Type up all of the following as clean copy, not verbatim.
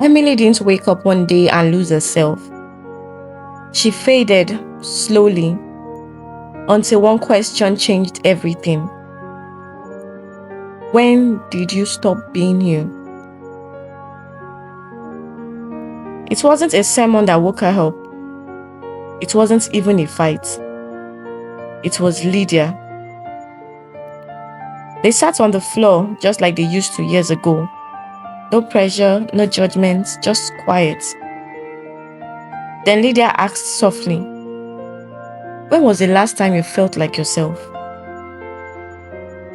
Emily didn't wake up one day and lose herself. She faded slowly until one question changed everything. When did you stop being you? It wasn't a sermon that woke her up. It wasn't even a fight. It was Lydia. They sat on the floor just like they used to years ago. No pressure, no judgment, just quiet. Then Lydia asked softly, "When was the last time you felt like yourself?"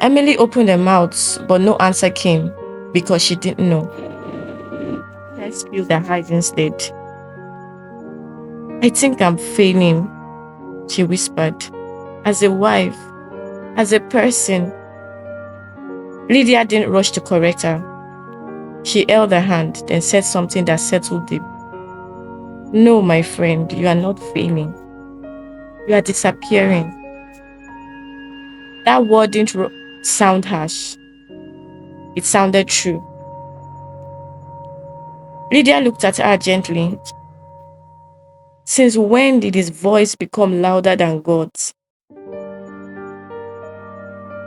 Emily opened her mouth, but no answer came because she didn't know. Let's feel the eyes instead. "I think I'm failing," she whispered. "As a wife, as a person." Lydia didn't rush to correct her. She held her hand, then said something that settled deep. "No, my friend, you are not failing. You are disappearing." That word didn't sound harsh. It sounded true. Lydia looked at her gently. Since when did his voice become louder than God's?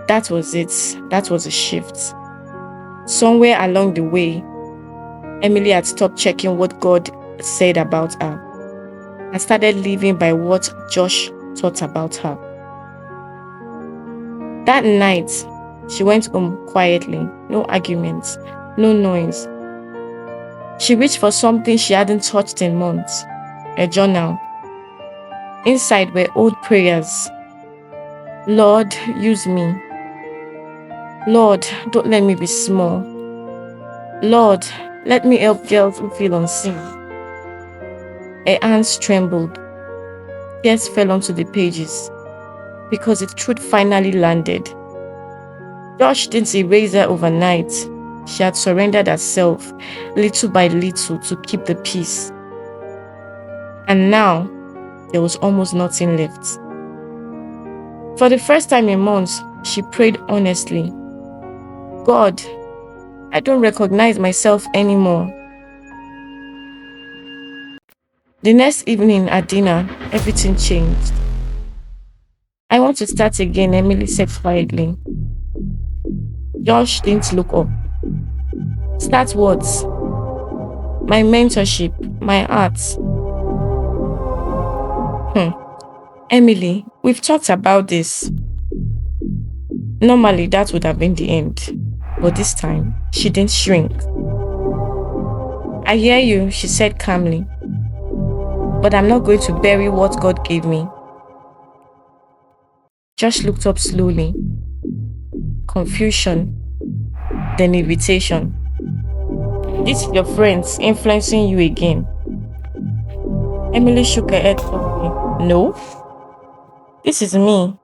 That was it. That was a shift. Somewhere along the way, Emily had stopped checking what God said about her and started living by what Josh thought about her. That night, she went home quietly, no arguments, no noise. She reached for something she hadn't touched in months, a journal. Inside were old prayers. "Lord, use me. Lord, don't let me be small. Lord, let me help girls who feel unseen." Her hands trembled. Tears fell onto the pages because the truth finally landed. Josh didn't erase her overnight. She had surrendered herself little by little to keep the peace. And now, there was almost nothing left. For the first time in months, she prayed honestly. "God, I don't recognize myself anymore." The next evening at dinner, everything changed. "I want to start again," Emily said quietly. Josh didn't look up. "Start what?" "My mentorship, my art." "Emily, we've talked about this." Normally, that would have been the end. But this time, she didn't shrink. "I hear you," she said calmly. "But I'm not going to bury what God gave me." Josh looked up slowly. Confusion, then irritation. "This is your friends influencing you again." Emily shook her head softly. "No, this is me."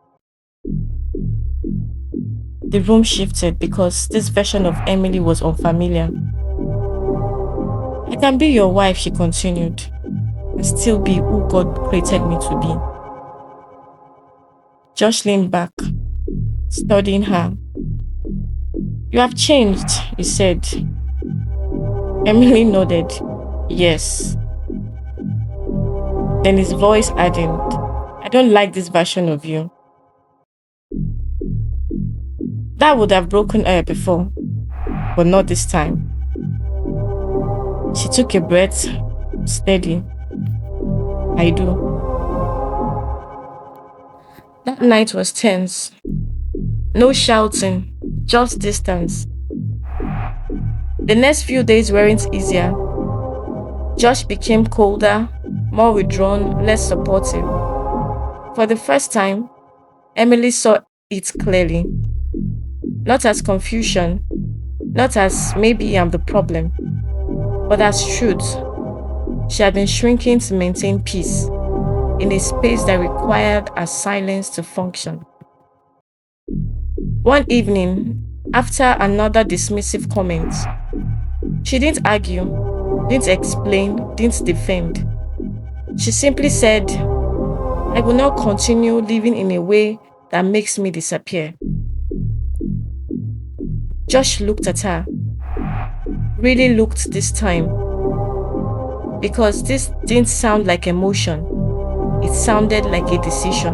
The room shifted because this version of Emily was unfamiliar. "I can be your wife," she continued, "and still be who God created me to be." Josh leaned back, studying her. "You have changed," he said. Emily nodded. "Yes." Then his voice hardened. "I don't like this version of you." That would have broken her before, but not this time. She took a breath, steady. "I do." That night was tense. No shouting, just distance. The next few days weren't easier. Josh became colder, more withdrawn, less supportive. For the first time, Emily saw it clearly. Not as confusion, not as maybe I'm the problem, but as truth. She had been shrinking to maintain peace in a space that required her silence to function. One evening, after another dismissive comment, she didn't argue, didn't explain, didn't defend. She simply said, "I will not continue living in a way that makes me disappear." Josh looked at her, really looked this time. because this didn't sound like emotion, it sounded like a decision.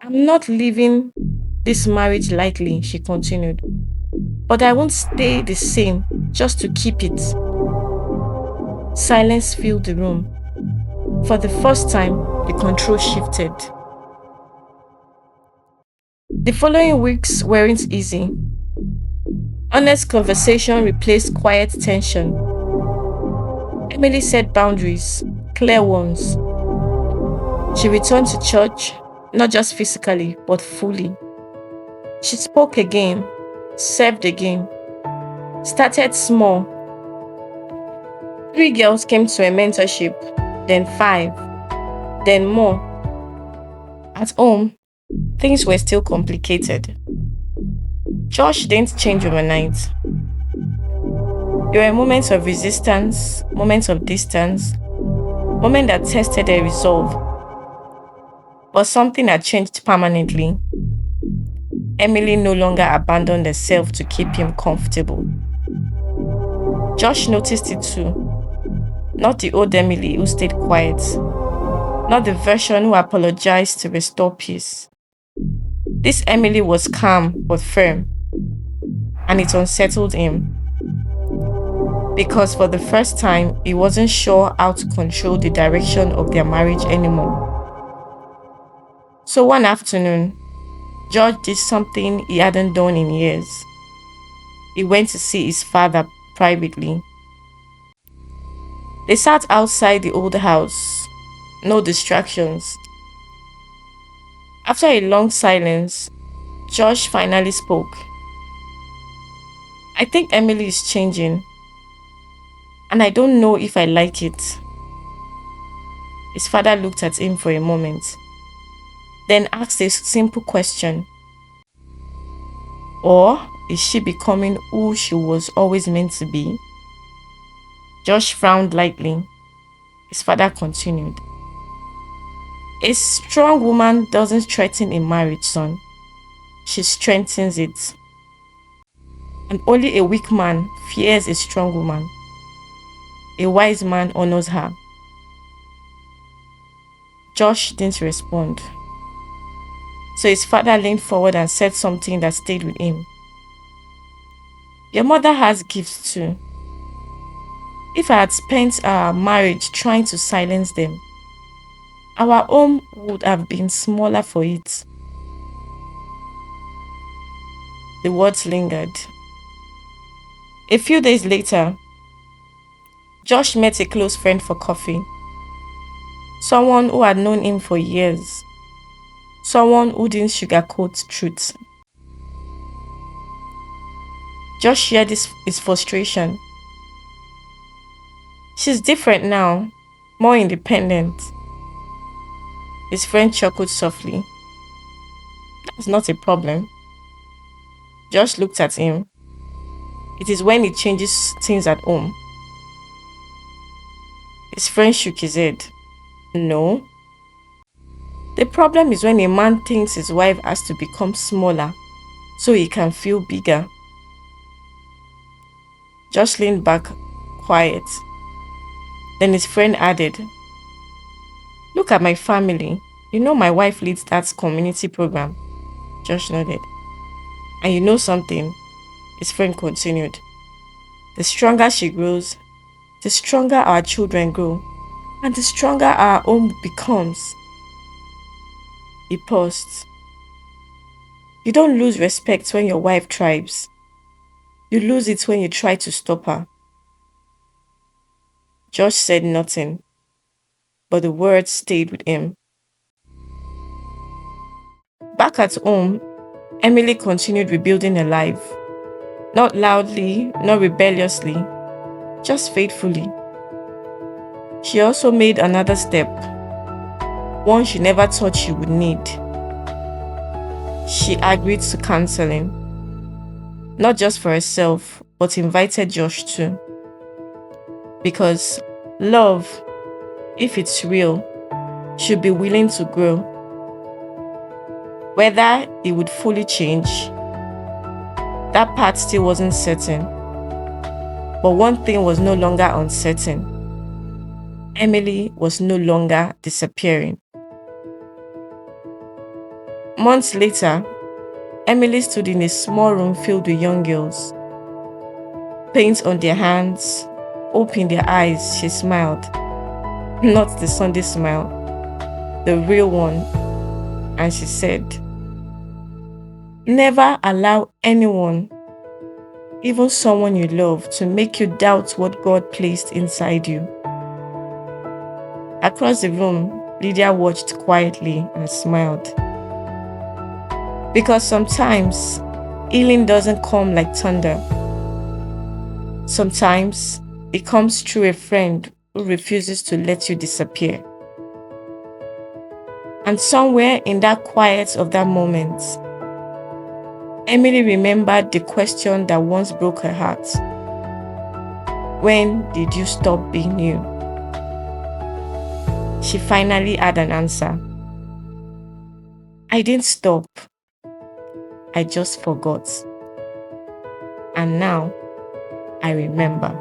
I'm not leaving this marriage lightly, she continued, but I won't stay the same just to keep it. Silence filled the room. For the first time, the control shifted. The following weeks weren't easy. Honest conversation replaced quiet tension. Emily set boundaries, clear ones. She returned to church, not just physically, but fully. She spoke again, served again, started small. 3 girls came to a mentorship, then 5, then more. At home, things were still complicated. Josh didn't change overnight. There were moments of resistance, moments of distance, moments that tested their resolve. But something had changed permanently. Emily no longer abandoned herself to keep him comfortable. Josh noticed it too. Not the old Emily who stayed quiet, not the version who apologized to restore peace. This Emily was calm but firm, and it unsettled him. Because for the first time, he wasn't sure how to control the direction of their marriage anymore. So one afternoon, George did something he hadn't done in years. He went to see his father privately. They sat outside the old house, no distractions. After a long silence, Josh finally spoke. I think Emily is changing, and I don't know if I like it. His father looked at him for a moment, then asked a simple question. Or is she becoming who she was always meant to be? Josh frowned lightly. His father continued. A strong woman doesn't threaten a marriage, son. She strengthens it. And only a weak man fears a strong woman. A wise man honors her. Josh didn't respond. So his father leaned forward and said something that stayed with him. Your mother has gifts too. If I had spent our marriage trying to silence them, our home would have been smaller for it. The words lingered. A few days later, Josh met a close friend for coffee. Someone who had known him for years. Someone who didn't sugarcoat truth. Josh shared his frustration. She's different now, more independent. His friend chuckled softly. That's not a problem. Josh looked at him. It is when he changes things at home. His friend shook his head. No. The problem is when a man thinks his wife has to become smaller so he can feel bigger. Josh leaned back, quiet. Then his friend added, Look at my family. You know my wife leads that community program. Josh nodded. And you know something? His friend continued. The stronger she grows, the stronger our children grow, and the stronger our home becomes. He paused. You don't lose respect when your wife thrives. You lose it when you try to stop her. Josh said nothing, but the words stayed with him. Back at home, Emily continued rebuilding her life. Not loudly, not rebelliously, just faithfully. She also made another step, one she never thought she would need. She agreed to counseling, not just for herself, but invited Josh too. Because love, if it's real, should be willing to grow. Whether it would fully change, that part still wasn't certain. But one thing was no longer uncertain. Emily was no longer disappearing. Months later, Emily stood in a small room filled with young girls. Paint on their hands, hope in their eyes, she smiled. Not the Sunday smile, the real one. And she said, "Never allow anyone, even someone you love, to make you doubt what God placed inside you." Across the room, Lydia watched quietly and smiled. Because sometimes healing doesn't come like thunder. Sometimes it comes through a friend who refuses to let you disappear. And somewhere in that quiet of that moment, Emily remembered the question that once broke her heart. When did you stop being you? She finally had an answer. I didn't stop. I just forgot. And now I remember.